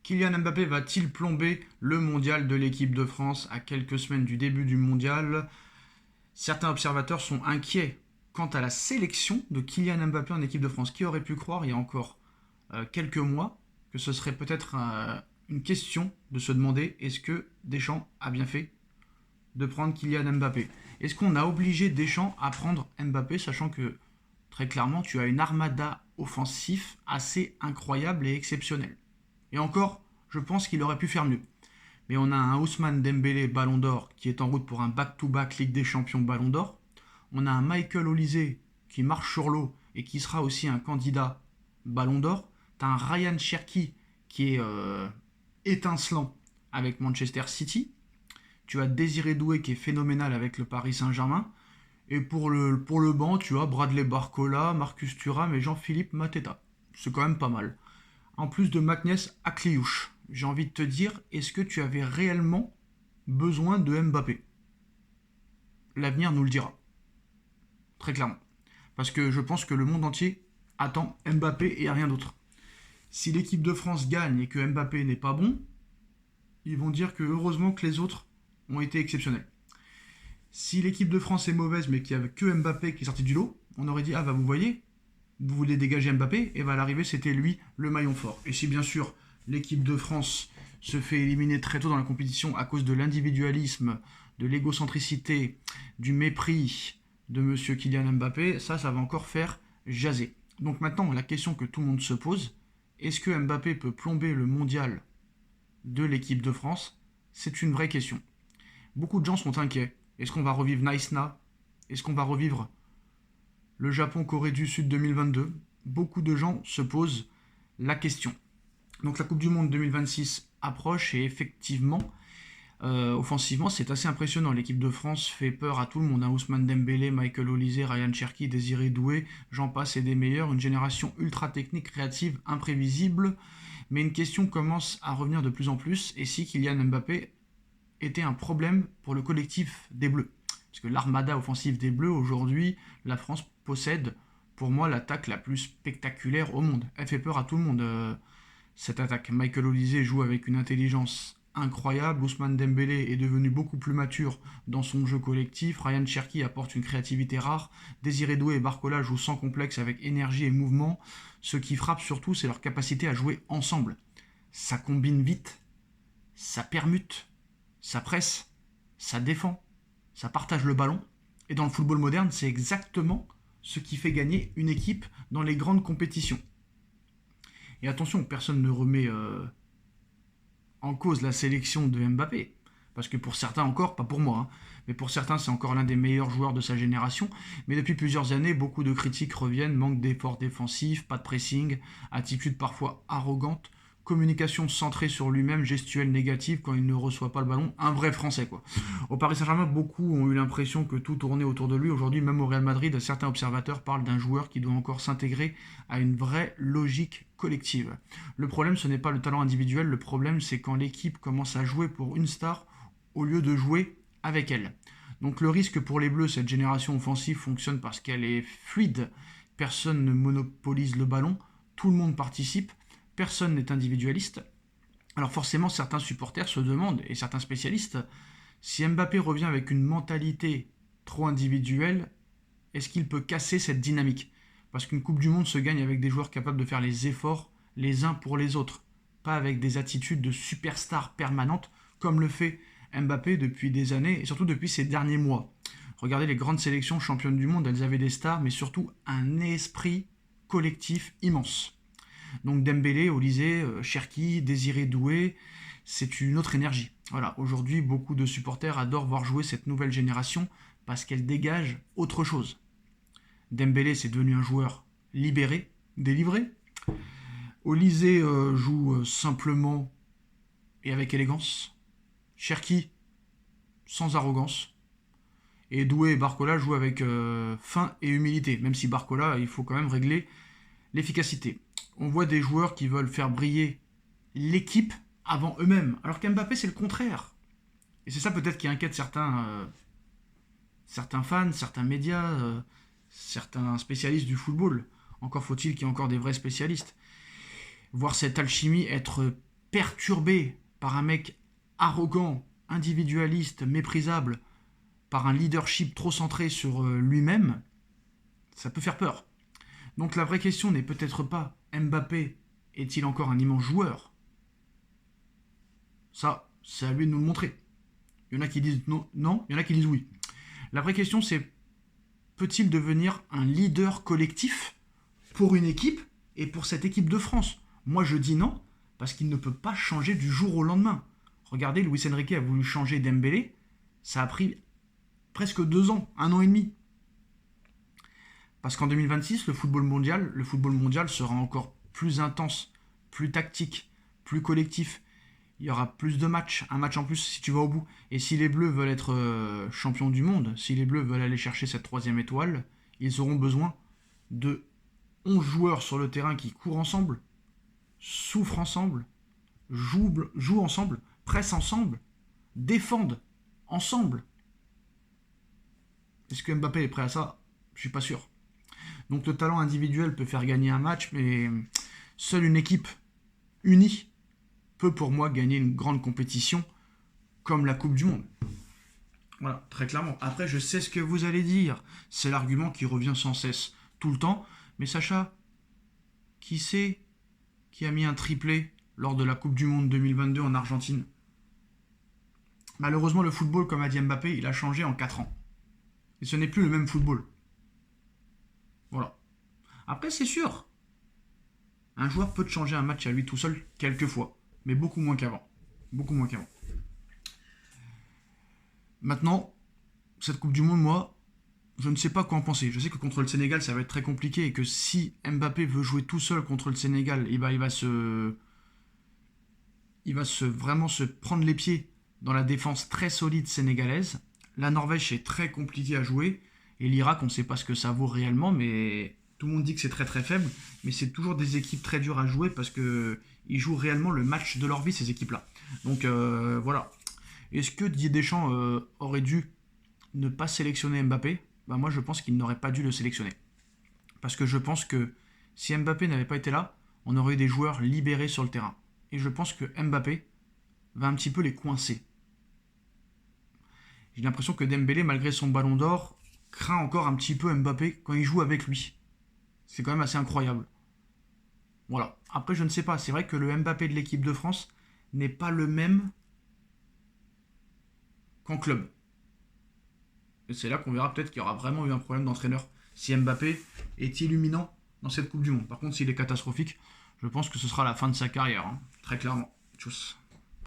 Kylian Mbappé va-t-il plomber le mondial de l'équipe de France à quelques semaines du début du mondial? Certains observateurs sont inquiets quant à la sélection de Kylian Mbappé en équipe de France. Qui aurait pu croire il y a encore quelques mois que ce serait peut-être une question de se demander est-ce que Deschamps a bien fait de prendre Kylian Mbappé? Est-ce qu'on a obligé Deschamps à prendre Mbappé, sachant que très clairement tu as une armada offensif assez incroyable et exceptionnelle? Et encore, je pense qu'il aurait pu faire mieux. Mais on a un Ousmane Dembélé Ballon d'Or qui est en route pour un back-to-back Ligue des Champions Ballon d'Or. On a un Michael Olise qui marche sur l'eau et qui sera aussi un candidat Ballon d'Or. Tu as un Ryan Cherki qui est étincelant avec Manchester City. Tu as Désiré Doué qui est phénoménal avec le Paris Saint-Germain. Et pour le banc, tu as Bradley Barcola, Marcus Thuram et Jean-Philippe Mateta. C'est quand même pas mal. En plus de Magnès Akliouche. J'ai envie de te dire, est-ce que tu avais réellement besoin de Mbappé? L'avenir nous le dira. Très clairement. Parce que je pense que le monde entier attend Mbappé et rien d'autre. Si l'équipe de France gagne et que Mbappé n'est pas bon, ils vont dire que heureusement que les autres ont été exceptionnels. Si l'équipe de France est mauvaise mais qu'il n'y avait que Mbappé qui est sorti du lot, on aurait dit ah bah vous voyez, vous voulez dégager Mbappé, et bah à l'arrivée c'était lui le maillon fort. Et si bien sûr l'équipe de France se fait éliminer très tôt dans la compétition à cause de l'individualisme, de l'égocentricité, du mépris de monsieur Kylian Mbappé, ça va encore faire jaser. Donc maintenant, la question que tout le monde se pose, est-ce que Mbappé peut plomber le mondial de l'équipe de France? C'est une vraie question. Beaucoup de gens sont inquiets. Est-ce qu'on va revivre Naïsna? Est-ce qu'on va revivre le Japon-Corée du Sud 2022? Beaucoup de gens se posent la question. Donc la Coupe du Monde 2026 approche et effectivement, offensivement, c'est assez impressionnant. L'équipe de France fait peur à tout le monde. Ousmane Dembélé, Michael Olise, Ryan Cherki, Désiré Doué, j'en passe et des meilleurs. Une génération ultra technique, créative, imprévisible. Mais une question commence à revenir de plus en plus. Et si Kylian Mbappé était un problème pour le collectif des Bleus? Parce que l'armada offensive des Bleus, aujourd'hui, la France possède, pour moi, l'attaque la plus spectaculaire au monde. Elle fait peur à tout le monde, cette attaque. Michael Olise joue avec une intelligence incroyable. Ousmane Dembélé est devenu beaucoup plus mature dans son jeu collectif. Ryan Cherki apporte une créativité rare. Désiré Doué et Barcola jouent sans complexe avec énergie et mouvement. Ce qui frappe surtout, c'est leur capacité à jouer ensemble. Ça combine vite, ça permute, ça presse, ça défend, ça partage le ballon. Et dans le football moderne, c'est exactement ce qui fait gagner une équipe dans les grandes compétitions. Et attention, personne ne remet en cause la sélection de Mbappé. Parce que pour certains encore, pas pour moi, hein, mais pour certains c'est encore l'un des meilleurs joueurs de sa génération. Mais depuis plusieurs années, beaucoup de critiques reviennent, manque d'efforts défensifs, pas de pressing, attitude parfois arrogante, communication centrée sur lui-même, gestuelle négative quand il ne reçoit pas le ballon. Un vrai français quoi. Au Paris Saint-Germain, beaucoup ont eu l'impression que tout tournait autour de lui. Aujourd'hui, même au Real Madrid, certains observateurs parlent d'un joueur qui doit encore s'intégrer à une vraie logique collective. Le problème, ce n'est pas le talent individuel, le problème c'est quand l'équipe commence à jouer pour une star au lieu de jouer avec elle. Donc le risque pour les Bleus, cette génération offensive fonctionne parce qu'elle est fluide. Personne ne monopolise le ballon, tout le monde participe, personne n'est individualiste. Alors forcément, certains supporters se demandent, et certains spécialistes, si Mbappé revient avec une mentalité trop individuelle, est-ce qu'il peut casser cette dynamique? Parce qu'une Coupe du Monde se gagne avec des joueurs capables de faire les efforts les uns pour les autres, pas avec des attitudes de superstar permanente comme le fait Mbappé depuis des années et surtout depuis ces derniers mois. Regardez les grandes sélections championnes du monde, elles avaient des stars mais surtout un esprit collectif immense. Donc Dembélé, Olise, Cherki, Désiré Doué, c'est une autre énergie. Voilà, aujourd'hui beaucoup de supporters adorent voir jouer cette nouvelle génération parce qu'elle dégage autre chose. Dembélé c'est devenu un joueur libéré, délivré. Olise joue simplement et avec élégance. Cherki sans arrogance. Et Doué et Barcola jouent avec fin et humilité. Même si Barcola, il faut quand même régler l'efficacité. On voit des joueurs qui veulent faire briller l'équipe avant eux-mêmes. Alors qu'Mbappé, c'est le contraire. Et c'est ça peut-être qui inquiète certains fans, certains médias, certains spécialistes du football. Encore faut-il qu'il y ait encore des vrais spécialistes. Voir cette alchimie être perturbé par un mec arrogant, individualiste, méprisable, par un leadership trop centré sur lui-même, ça peut faire peur. Donc la vraie question n'est peut-être pas Mbappé est-il encore un immense joueur? Ça, c'est à lui de nous le montrer. Il y en a qui disent non, il y en a qui disent oui. La vraie question c'est peut-il devenir un leader collectif pour une équipe et pour cette équipe de France? Moi je dis non, parce qu'il ne peut pas changer du jour au lendemain. Regardez, Luis Enrique a voulu changer Dembélé, ça a pris presque 2 ans, 1 an et demi. Parce qu'en 2026, le football mondial sera encore plus intense, plus tactique, plus collectif. Il y aura plus de matchs, un match en plus si tu vas au bout. Et si les Bleus veulent être champions du monde, si les Bleus veulent aller chercher cette 3e étoile, ils auront besoin de 11 joueurs sur le terrain qui courent ensemble, souffrent ensemble, jouent ensemble, pressent ensemble, défendent ensemble. Est-ce que Mbappé est prêt à ça? Je suis pas sûr. Donc le talent individuel peut faire gagner un match, mais seule une équipe unie peut pour moi gagner une grande compétition comme la Coupe du Monde. Voilà, très clairement. Après, je sais ce que vous allez dire. C'est l'argument qui revient sans cesse, tout le temps. Mais Sacha, qui c'est qui a mis un triplé lors de la Coupe du Monde 2022 en Argentine? Malheureusement, le football, comme a dit Mbappé, il a changé en 4 ans. Et ce n'est plus le même football. Voilà. Après, c'est sûr. Un joueur peut changer un match à lui tout seul quelques fois. Mais beaucoup moins qu'avant. Beaucoup moins qu'avant. Maintenant, cette Coupe du Monde, moi, je ne sais pas quoi en penser. Je sais que contre le Sénégal, ça va être très compliqué et que si Mbappé veut jouer tout seul contre le Sénégal, il va vraiment se prendre les pieds dans la défense très solide sénégalaise. La Norvège, est très compliqué à jouer. Et l'Irak, on ne sait pas ce que ça vaut réellement, mais tout le monde dit que c'est très très faible. Mais c'est toujours des équipes très dures à jouer parce qu'ils jouent réellement le match de leur vie, ces équipes-là. Donc voilà. Est-ce que Didier Deschamps aurait dû ne pas sélectionner Mbappé? Moi, je pense qu'il n'aurait pas dû le sélectionner. Parce que je pense que si Mbappé n'avait pas été là, on aurait eu des joueurs libérés sur le terrain. Et je pense que Mbappé va un petit peu les coincer. J'ai l'impression que Dembélé, malgré son ballon d'or, craint encore un petit peu Mbappé quand il joue avec lui. C'est quand même assez incroyable. Voilà. Après, je ne sais pas. C'est vrai que le Mbappé de l'équipe de France n'est pas le même qu'en club. Et c'est là qu'on verra peut-être qu'il y aura vraiment eu un problème d'entraîneur. Si Mbappé est illuminant dans cette Coupe du Monde. Par contre, s'il est catastrophique, je pense que ce sera la fin de sa carrière. Très clairement. Tchuss.